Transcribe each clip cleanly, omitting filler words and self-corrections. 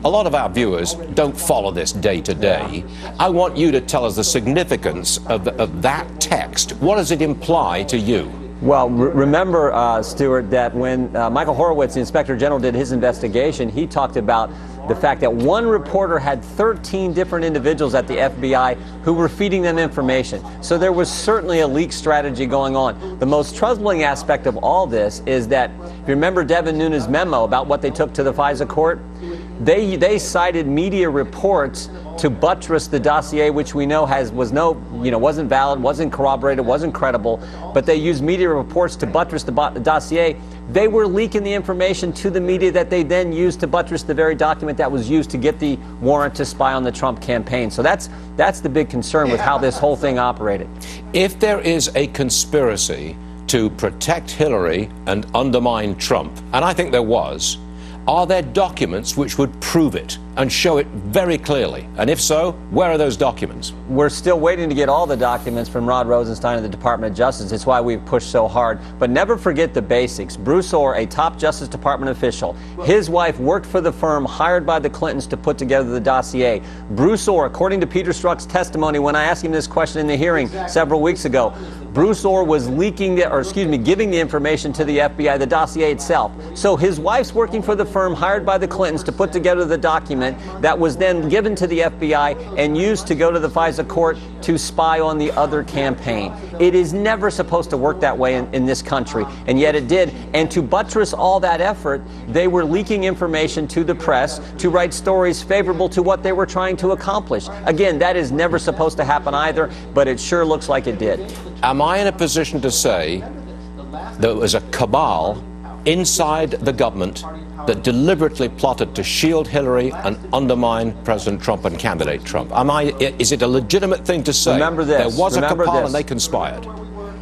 a lot of our viewers don't follow this day to day. I want you to tell us the significance of that text. What does it imply to you? Well, remember, Stuart, that when Michael Horowitz, the Inspector General, did his investigation, he talked about the fact that one reporter had 13 different individuals at the FBI who were feeding them information. So there was certainly a leak strategy going on. The most troubling aspect of all this is that, if you remember Devin Nunes' memo about what they took to the FISA court, they cited media reports to buttress the dossier, which we know wasn't valid, wasn't corroborated, wasn't credible, but they used media reports to buttress the dossier. They were leaking the information to the media that they then used to buttress the very document that was used to get the warrant to spy on the Trump campaign. So that's the big concern with how this whole thing operated. If there is a conspiracy to protect Hillary and undermine Trump, and I think there was, are there documents which would prove it and show it very clearly? And if so, where are those documents? We're still waiting to get all the documents from Rod Rosenstein of the Department of Justice. It's why we've pushed so hard. But never forget the basics. Bruce Ohr, a top Justice Department official, his wife worked for the firm hired by the Clintons to put together the dossier. Bruce Ohr, according to Peter Strzok's testimony when I asked him this question in the hearing several weeks ago, Bruce Ohr was giving the information to the FBI, the dossier itself. So his wife's working for the firm hired by the Clintons to put together the document that was then given to the FBI and used to go to the FISA court to spy on the other campaign. It is never supposed to work that way in this country, and yet it did. And to buttress all that effort, they were leaking information to the press to write stories favorable to what they were trying to accomplish. Again, that is never supposed to happen either, but it sure looks like it did. Am I in a position to say there was a cabal inside the government that deliberately plotted to shield Hillary and undermine President Trump and candidate Trump? Is it a legitimate thing to say? Remember this. There was a cabal and they conspired?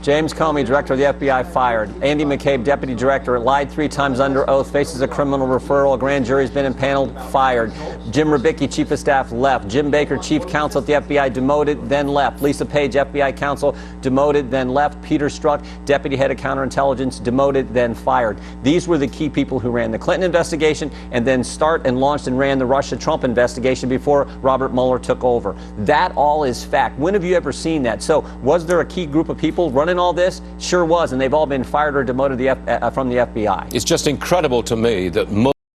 James Comey, director of the FBI, fired. Andy McCabe, deputy director, lied 3 times under oath, faces a criminal referral. A grand jury's been impaneled, fired. Jim Rubicki, chief of staff, left. Jim Baker, chief counsel at the FBI, demoted, then left. Lisa Page, FBI counsel, demoted, then left. Peter Strzok, deputy head of counterintelligence, demoted, then fired. These were the key people who ran the Clinton investigation and then launched and ran the Russia-Trump investigation before Robert Mueller took over. That all is fact. When have you ever seen that? So was there a key group of people running all this? Sure was, and they've all been fired or demoted from the FBI. It's just incredible to me that